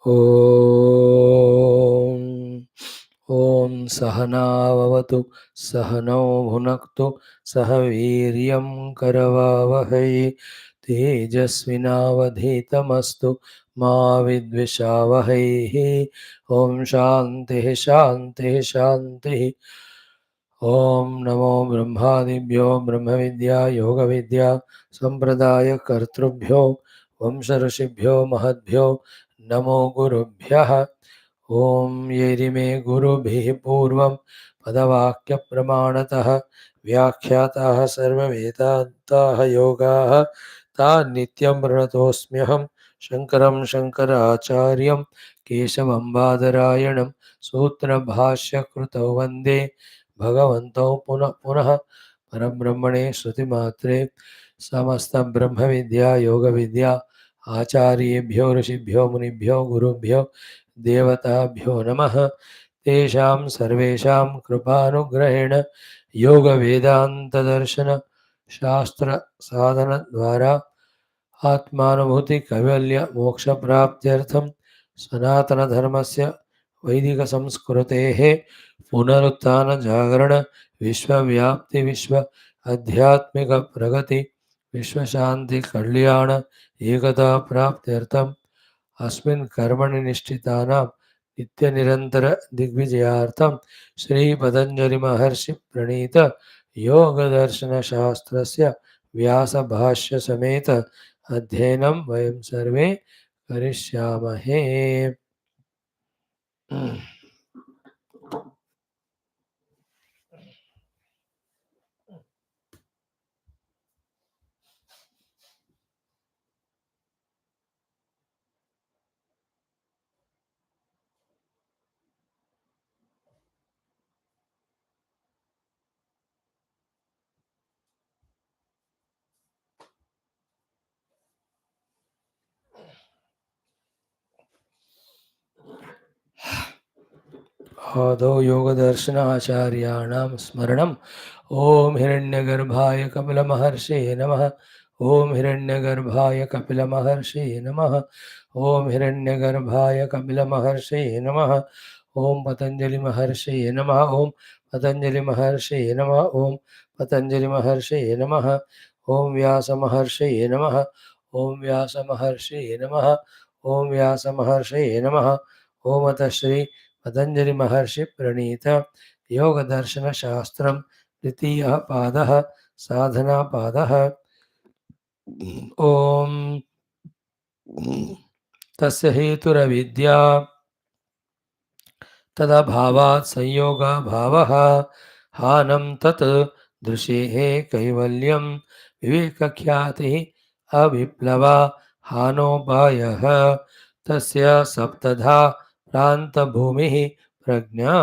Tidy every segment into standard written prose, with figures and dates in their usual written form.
ॐ ॐ सहनाववतु सहनौ भुनक्तु सह वीर्यं करवावहै तेजस्विनावधीतमस्तु मा विद्विषावहैः ॐ शान्तिः शान्तिः शान्तिः ॐ नमो ब्रह्मादिभ्यो ब्रह्मविद्या योगविद्या सम्प्रदायकर्तृभ्यो वंशऋषिभ्यो महद्भ्यो नमो गुरुभ्यः ॐ येरिमे गुरुभिः पूर्वं पदवाक्यप्रमाणतः व्याख्याताः सर्ववेदान्ताः योगाः तान् नित्यं प्रणतोऽस्म्यहं शङ्करं शङ्कराचार्यं केशवं बादरायणं सूत्रभाष्यकृतौ वन्दे भगवन्तौ पुनः पुनः परब्रह्मणे श्रुतिमात्रे समस्तब्रह्मविद्या योगविद्या आचार्येभ्यो ऋषिभ्यो मुनिभ्यो गुरुभ्यो देवताभ्यो नमः तेषां सर्वेषां कृपानुग्रहेण योगवेदान्तदर्शन शास्त्रसाधनद्वारा आत्मानुभूतिकैवल्यमोक्षप्राप्त्यर्थं सनातनधर्मस्य वैदिकसंस्कृतेः पुनरुत्थानजागरण विश्वव्याप्ति आध्यात्मिकप्रगति विश्वशान्तिकल्याण एकताप्राप्त्यर्थम् अस्मिन् कर्मणि निष्ठितानां नित्यनिरन्तरदिग्विजयार्थं श्रीपतञ्जलिमहर्षिप्रणीत योगदर्शनशास्त्रस्य व्यासभाष्यसमेत अध्ययनं वयं सर्वे करिष्यामहे। आदौ योगदर्शनाचार्याणां स्मरणम्। ॐ हिरण्यगर्भाय कपिलमहर्षये नमः। ॐ हिरण्यगर्भाय कपिलमहर्षये नमः। ॐ हिरण्यगर्भाय कपिलमहर्षये नमः। ॐ पतञ्जलिमहर्षये नमः। ॐ पतञ्जलिमहर्षये नमः। ॐ पतञ्जलिमहर्षये नमः। ॐ व्यासमहर्षये नमः। ॐ व्यासमहर्षये नमः। ॐ व्यासमहर्षये नमः। ॐ अथ श्री पतंजलि महर्षि प्रणीत योग दर्शन शास्त्रम द्वितीयः पादः साधना पादः। ओम तस्य हेतुरविद्या तदभावात् संयोगा भावः हानं तत् दृशेः कैवल्यं विवेकख्यातिः अविप्लवा हानोपायः तस्य सप्तधा प्रान्तभूमिः प्रज्ञा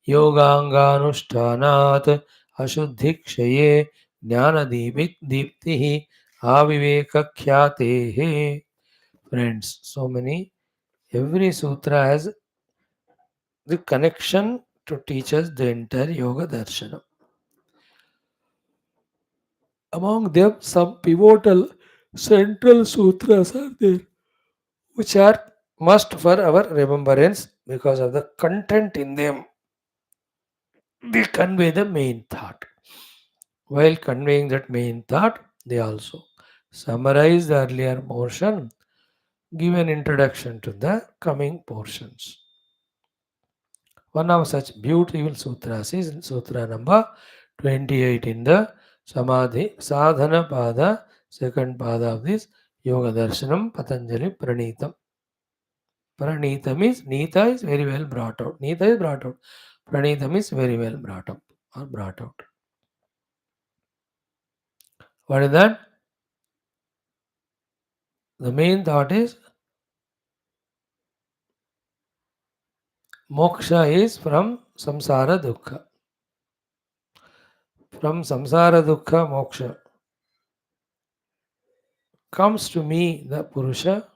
योगांगानुष्ठानात् अशुद्धिक्षये ज्ञानदीप्तिः avivekkhyate. Friends, so many, every sutra has the connection to teach us the entire yoga darshana. Among them, some pivotal central sutras are there, which are must for our remembrance because of the content in them. They convey the main thought. While conveying that main thought, they also summarize the earlier portion, give an introduction to the coming portions. One of such beautiful sutras is sutra number 28 in the Samadhi Sadhana Pada, second Pada of this Yoga Darshanam Patanjali Pranitam. Pranitam is Nita is very well brought out. Nita is brought out. Pranitam is very well brought up or brought out. What is that? The main thought is moksha is from samsara dukkha. From samsara dukkha moksha comes to me, the Purusha,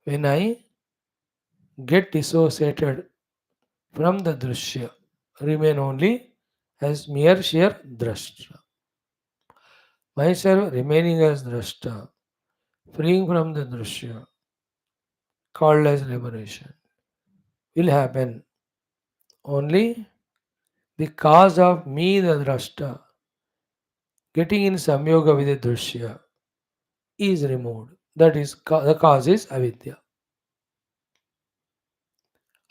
when I get dissociated from the drishya, remain only as mere sheer drashta. Myself remaining as drashta, freeing from the drishya, called as liberation will happen only because of me, the drashta, getting in samyoga with a drishya is removed. That is, the cause is avidya.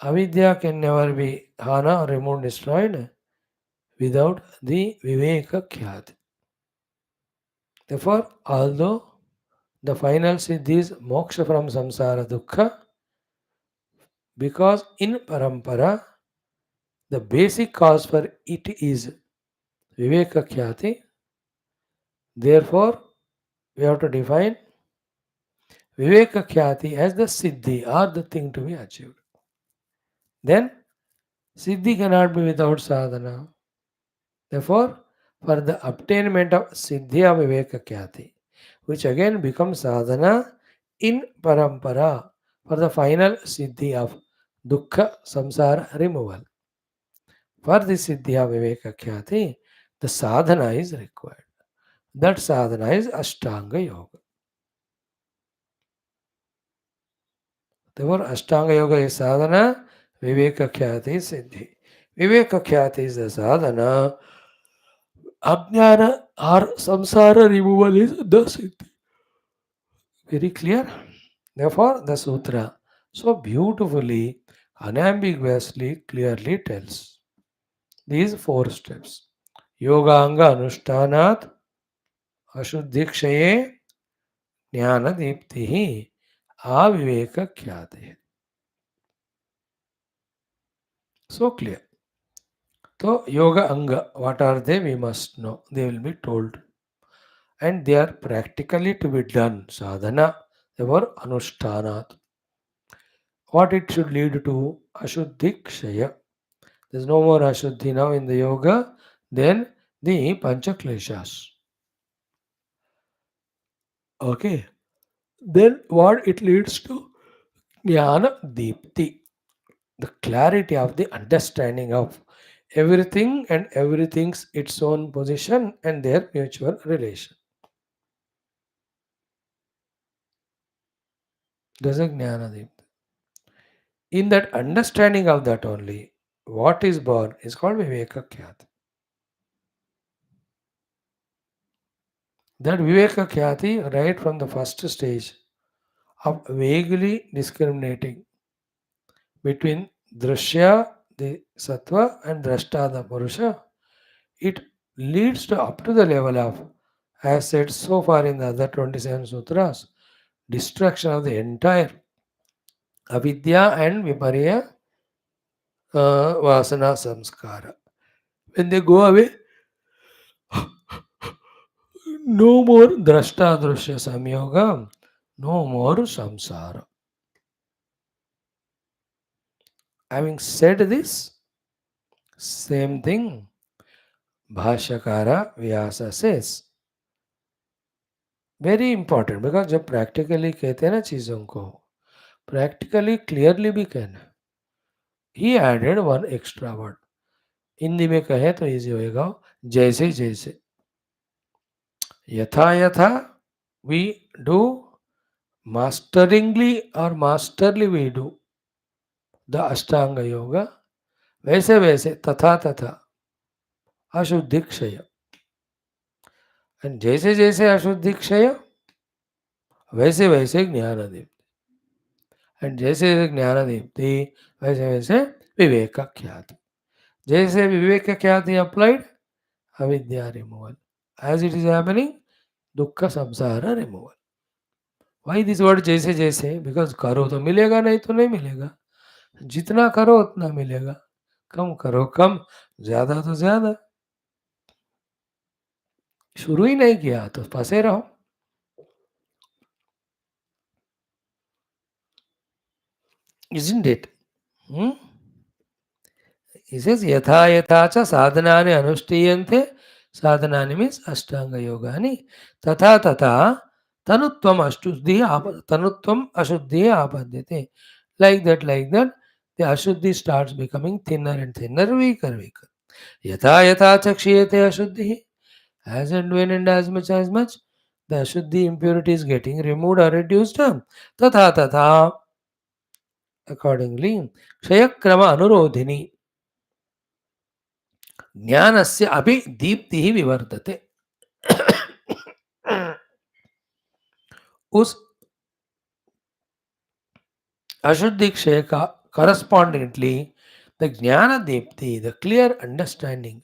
Avidya can never be hana, removed, destroyed without the viveka khyat. Therefore, although the final siddhi is moksha from samsara dukkha, because in parampara, the basic cause for it is viveka khyati. Therefore, we have to define viveka khyati as the siddhi or the thing to be achieved. Then, siddhi cannot be without sadhana. Therefore, for the obtainment of siddhya viveka khyati, which again becomes sadhana in parampara for the final siddhi of dukkha samsara removal. For the siddhya viveka khyati, the sadhana is required. That sadhana is Ashtanga Yoga. Therefore, Ashtanga Yoga is sadhana, Viveka Khyati is Siddhi. Viveka Khyati is the sadhana, Ajnana or Samsara removal is the Siddhi. Very clear? Therefore, the sutra so beautifully, unambiguously, clearly tells these four steps. Yoga Anga Anushthanat Ashuddhikshaye Jnana Deeptihi Aviveka Khyate. So clear. So, yoga anga, what are they? We must know. They will be told. And they are practically to be done. Sadhana, they were anushtanat. What it should lead to? Ashuddhi kshaya. There is no more ashuddhi now in the yoga. Then the pancha kleshas. Okay. Then what it leads to? Jnana deepti. The clarity of the understanding of everything and everything's its own position and their mutual relation. That's a Jnana. In that understanding of that only, what is born is called Viveka Khyati. That Viveka Khyati, right from the first stage of vaguely discriminating between Drashya, the Sattva, and Drashta, the Purusha, it leads to up to the level of, as said so far in the other 27 sutras, destruction of the entire avidya and viparya vasana samskara. When they go away, no more drashta drushya samyoga, no more samsara. Having said this, same thing Bhashyakara Vyasa says. Very important because जब practically कहते हैं ना चीज़ों को practically clearly भी कहना. He added one extra word. Hindi में कहे तो easy होएगा जैसे जैसे. यथा यथा we do, masteringly or masterly we do the Ashtanga Yoga, वैसे वैसे तथा तथा अशुद्धि क्षय. एंड जैसे जैसे अशुद्धि क्षय वैसे वैसे ज्ञान दीप्ति. एंड जैसे जैसे ज्ञान दीप्ति वैसे वैसे विवेक ख्याति. जैसे विवेक ख्याति अप्लाइड अविद्या removal. As it is happening दुख संसार रिमूवल. वाई दिस वर्ड जैसे जैसे? बिकॉज करो तो मिलेगा, नहीं तो नहीं मिलेगा. जितना करो उतना मिलेगा. कम करो कम, ज्यादा तो ज्यादा. शुरू ही नहीं किया तो फंसे रहो. Isn't it? Hmm? He says yatha yatha cha sadhanani anushthiyante. Sadhanani means ashtanga yogani. Tatha tatha tanutvam ashuddhi tanutvam ashuddhi apadyate. Like that, the ashuddhi starts becoming thinner and thinner, weaker, weaker. Yatha yatha cha kshiyate ashuddhi. As and when and as much, the ashuddhi impurity is getting removed or reduced. Tatha tatha accordingly, Kshayakrama Anurodhini Jnanasya Abhi Deeptihi Vivardate. उस अशुद्धि क्षय का correspondingly, the Jnana Deepti, the clear understanding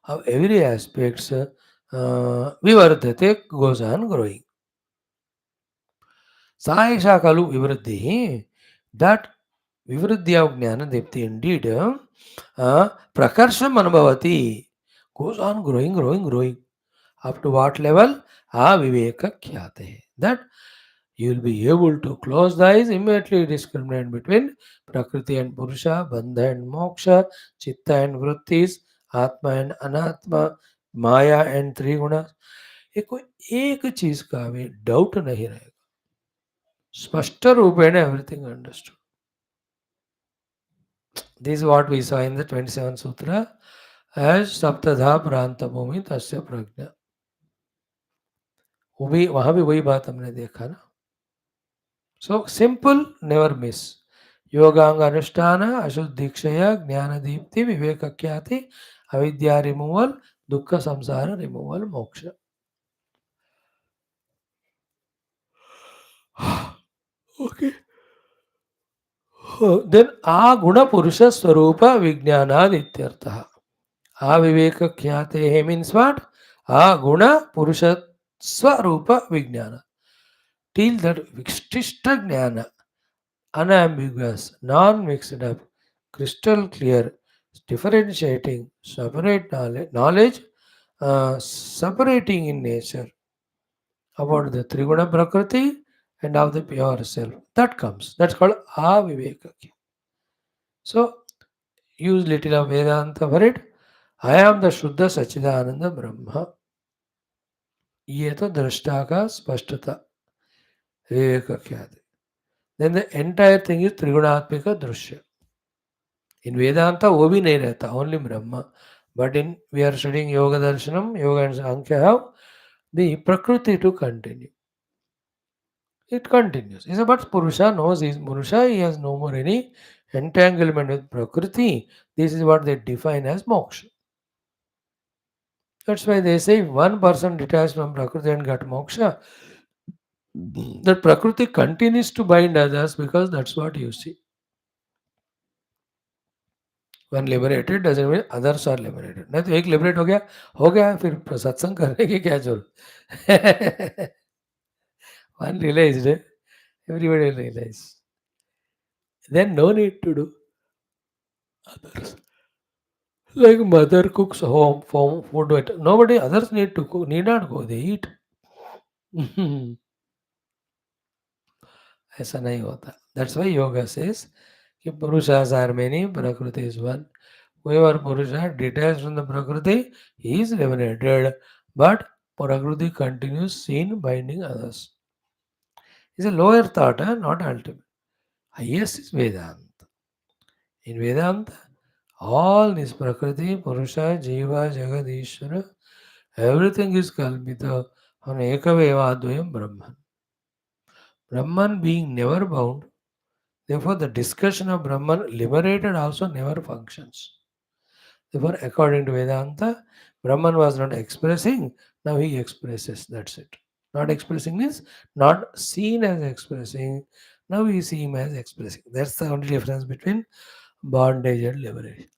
of every aspects, Vivardate goes on growing. Saisha Kalu Vivruddhi, that Vivruddhi of Jnana Deepti indeed, Prakarsham Anubhavati goes on growing, growing, growing. Up to what level? Aviveka Khyate. That you will be able to close the eyes, immediately discriminate between Prakriti and Purusha, Bandha and Moksha, Chitta and Vrutthis, Atma and Anatma, Maya and Triguna. ये कोई एक चीज का भी doubt नहीं रहेगा. स्पष्ट रूपेण everything understood. This what we saw in the 27 सूत्र एज सप्तधा प्रांत भूमि तस्य प्रज्ञा. वो भी वहां भी वही बात हमने देखा ना. So simple, never miss. योगांग अनुष्ठान, अशुद्धि क्षय, ज्ञान दीप्ति, विवेक ख्याति, अविद्या रिमूवल, दुख संसार रिमूवल, मोक्ष. ओके. देन आ गुण पुरुष स्वरूप विज्ञानाद इत्यर्थः. आ विवेक ख्याते मीन्स व्हाट? आ गुण पुरुष स्वरूप विज्ञान. टिल दैट विशिष्ट ज्ञान, unambiguous, non-mixed up, crystal clear, differentiating, separate knowledge, separating in nature about the Triguna Prakriti and of the pure self. That comes. That's called Aviveka. So, use little of Vedanta for it. I am the Shuddha Sachidananda Brahma. ये तो दृष्टा का स्पष्टता विवेक ख्याति. Then the entire thing is त्रिगुणात्मिक दृश्य. In Vedanta, वो भी नहीं रहता, only Brahma. But in we are studying Yoga Darshanam, Yoga and Sankhya have the Prakriti to continue. It continues. It's about Purusha knows he is Purusha, he has no more any entanglement with Prakriti. This is what they define as moksha. That's why they say if one person detached from Prakriti and got moksha, that Prakriti continues to bind others because that's what you see. One liberated doesn't mean others are liberated. नहीं तो एक liberate हो गया फिर सत्संग करने की क्या जरूरत. One realised, everybody realise, then no need to do others. Like mother cooks home food, nobody others need to cook, need not go, they eat. ऐसा नहीं होता. That's why yoga says कि पुरुषास आर मेनी, प्रकृति is one. Whoever Purusha detached from the Prakriti, he is liberated, but Prakriti continues seen binding others. It's a lower thought, not ultimate. Highest is Vedanta. In Vedanta, all this Prakriti, Purusha, Jiva, Jagad, Ishvara, everything is Kalpita on Ekaveva Advayam Brahman. Brahman being never bound, therefore the discussion of Brahman liberated also never functions. Therefore, according to Vedanta, Brahman was not expressing, now he expresses, that's it. Not expressing means not seen as expressing, now we see him as expressing. That's the only difference between bondage and liberation.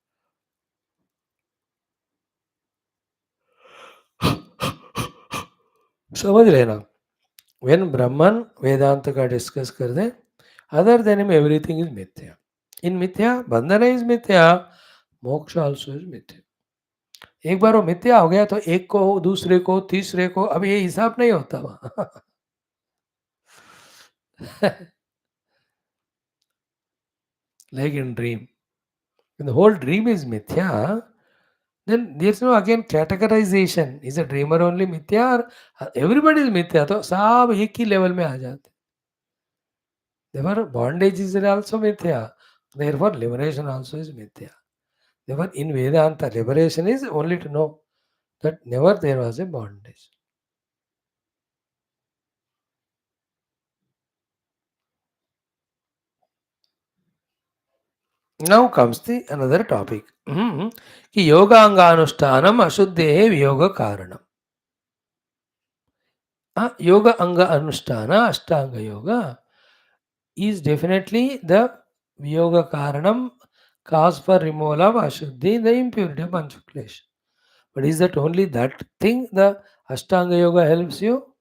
समझ रहे ना. When Brahman Vedanta का discuss कर दे, other than him everything is mithya. In mithya, bandhana is mithya, moksha also is mithya. एक बार वो मिथ्या हो गया तो एक को, दूसरे को, तीसरे को, अब ये हिसाब नहीं होता वहां. Like in dream. When the whole dream is mithya, then there's no again categorization. Is a dreamer only mithya or everybody is mithya? तो सब एक ही लेवल में आ जाते. Therefore, bondage is also mithya. Therefore, liberation also is mithya. Therefore, in Vedanta, liberation is only to know that never there was a bondage. Now comes the another topic. कि योगांगानुष्ठानम अशुद्धे वियोग कारणम. Yoga anga anushtana ashtanga yoga is definitely the yoga karanam, cause for removal of ashuddhi, the impurity of panchaklesh. But is that only that thing the ashtanga yoga helps you?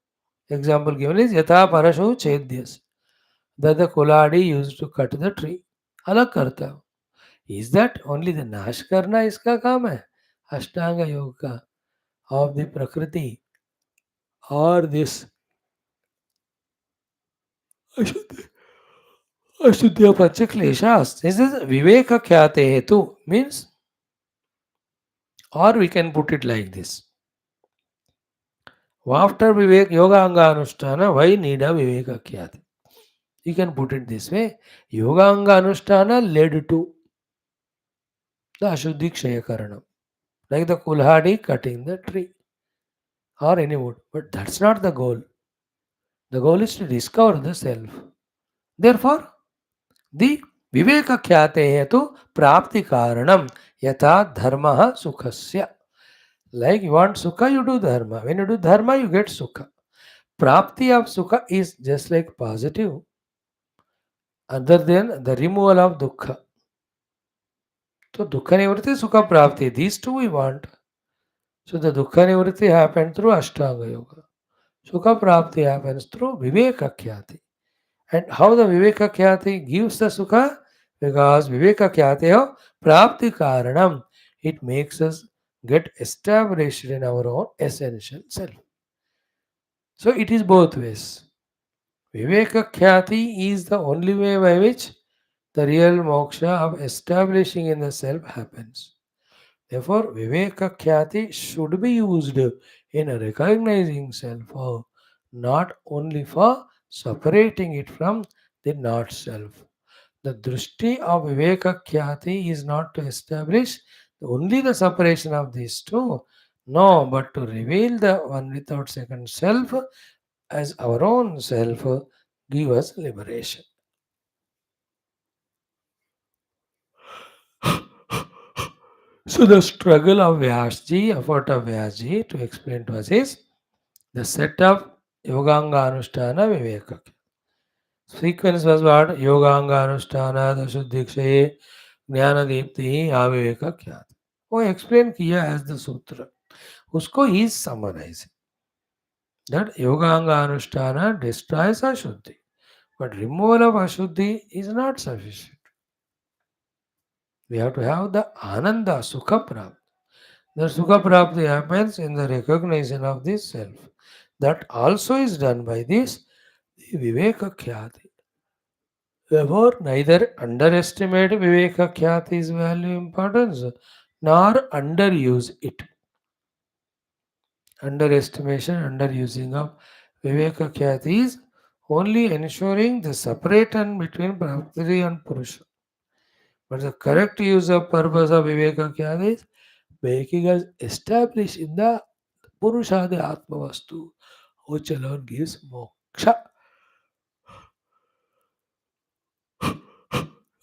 Example given is yatha parashu chedyas, that the kuladi used to cut the tree. Alag karta ho. Is that only the nash karna iska काम है? Ashtanga yoga of the prakriti or this Ashuddhya Panchakleshas. This is Viveka Khyate Hetu means, or we can put it like this. After Vivek Yoga Anga Anushtana, why need a Viveka Khyate? You can put it this way. Yoga Anga Anushtana led to the Ashuddhi Kshaya Karanam. Like the Kulhadi cutting the tree or any wood. But that's not the goal. The goal is to discover the self. Therefore, the Viveka Khyate Hetu Prapti Karanam Yatha Dharmaha Sukhasya. Like you want sukha, you do dharma. When you do dharma, you get sukha. Prapti of sukha is just like positive, other than the removal of dukkha. So dukkha nivritti, sukha prapti. These two we want. So the dukkha nivritti happens through Ashtanga Yoga. Sukha prapti happens through Viveka Khyati. And how the Viveka Khyati gives the sukha? Because Viveka Khyati ho prapti karanam. It makes us get established in our own essential self. So it is both ways. Viveka Khyati is the only way by which the real moksha of establishing in the self happens. Therefore, Viveka Khyati should be used in recognizing self, not only for separating it from the not self. The drishti of Viveka Khyati is not to establish only the separation of these two, no, but to reveal the one without second self as our own self, give us liberation. So the struggle of Vyasji, effort of Vyasji to explain to us is the set of Yoganga Anushtana Viveka. Sequence was what? Yoganga Anushtana, the Shuddhikshaye, Jnana Deepti, Aviveka Khyat. वो explain किया as the sutra. उसको he is summarizing. That Yoganga Anushtana destroys Ashuddhi. But removal of Ashuddhi is not sufficient. We have to have the Ananda, Sukha Prapti. The Sukha Prapti happens in the recognition of this self. That also is done by this Viveka Khyati. Therefore, neither underestimate Viveka Khyati's value importance nor underuse it. Underestimation, underusing of Viveka Khyati is only ensuring the separation between Prakriti and Purusha. But the correct use of purpose of Viveka Khyati is making us establish in the Purusha, the Atma Vastu, which alone gives moksha.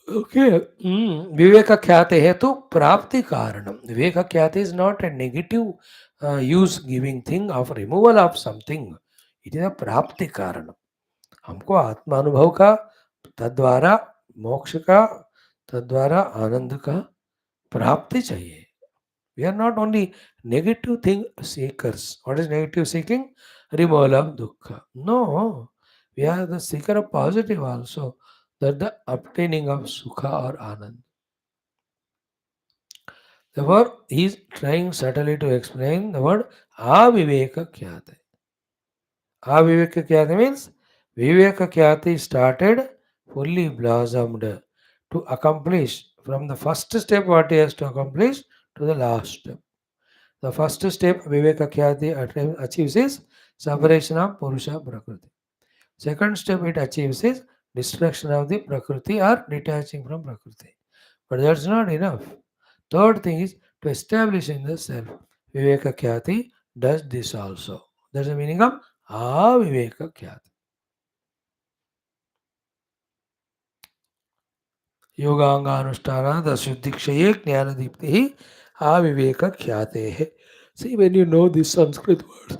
Okay. Viveka Khyate Hetu Prapti Karanam. Viveka Khyate is not a negative use giving thing of removal of something. It is a Prapti Karanam. हमको आत्मानुभव का तद्वारा मोक्ष का तद्वारा आनंद का प्राप्ति चाहिए. We are not only negative thing seekers. What is negative seeking? Removal of dukkha. No, we are the seeker of positive also. That the obtaining of sukha or anand. Therefore, he is trying subtly to explain the word aviveka khyate. Aviveka khyate means viveka khyate started fully blossomed to accomplish from the first step what he has to accomplish to the last step. The first step Viveka Khyati achieves is separation of Purusha Prakriti. Second step it achieves is destruction of the Prakriti or detaching from Prakriti. But that's not enough. Third thing is to establish in the self. Viveka Khyati does this also. That's the meaning of Aviveka Khyati. Yoganganushtana Shuddhikshaye Jnanadipti Aviveka Khyate. See, when you know these Sanskrit words,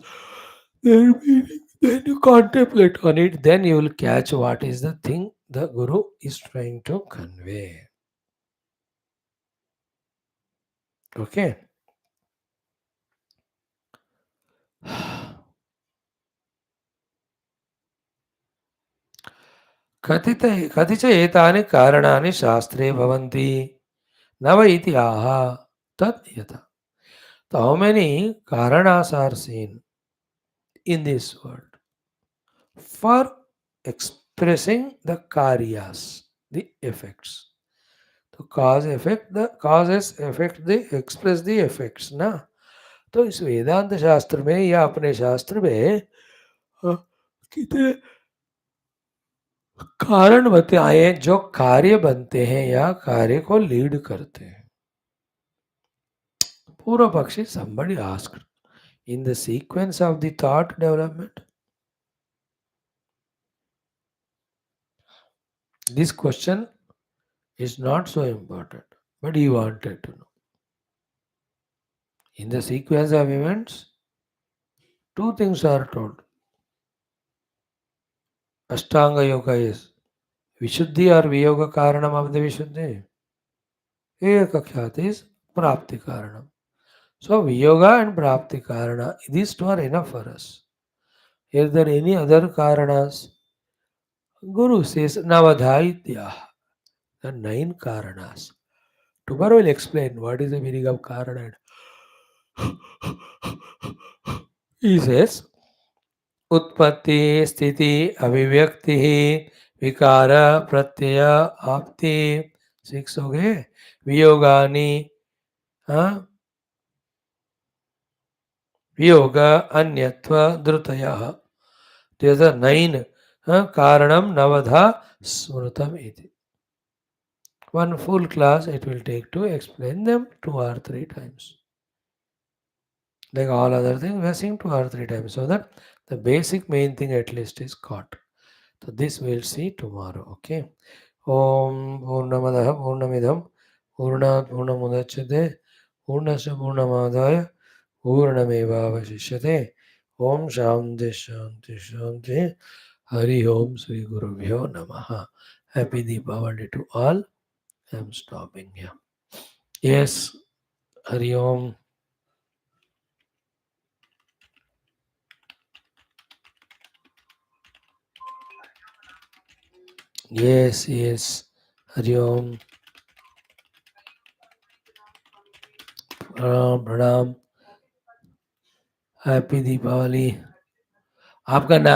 their meaning, then you contemplate on it, then you will catch what is the thing the Guru is trying to convey. Okay. कथित एतानि कारणानि शास्त्रे भवन्ति नव इति आह तत् यथा. So how many karanas are seen in this world for expressing the karyas, the effects. तो cause effect, the causes affect the express the effects ना. तो इस वेदांत शास्त्र में या अपने शास्त्र में कितने कारण बताए जो कार्य बनते हैं या कार्य को लीड करते हैं. पूर्व पक्षी somebody asked in the sequence of the thought development, this question is not so important, but he wanted to know. In the sequence of events, two things are told. Ashtanga Yoga is Vishuddhi or Viyoga Karanam of the Vishuddhi. Ekakhyat is Prapti Karanam. So Viyoga and Prapti Karana, these two are enough for us. Is there any other Karanas? Guru says Navadhaitya, the 9 Karanas. Tomorrow we'll explain what is the meaning of Karana. He says उत्पत्ति स्थिति अभिव्यक्ति विकार प्रत्यय आपति 6 हो गए. वियोगानि वियोग अन्यत्व धृतयः. These are 9 कारणम नवधा स्मृतम इति. One full class it will take to explain them 2 or 3 times. Like all other things, we are seeing 2 or 3 times so that the basic main thing at least is caught. So this we'll see tomorrow. Okay. Om Purnamadaha Purnamidham Purnat Purnamudachyate Purnasya Purnamadaya Purnameva Vasishyate. Om Shanti Shanti Shanti. Hari Om Sri Gurubhyo Namaha. Happy Deepavali to all. I'm stopping here. Yes. Hari Om. Yes, yes. Hari Om. Pranam, Pranam. Happy Deepavali. आपका नाम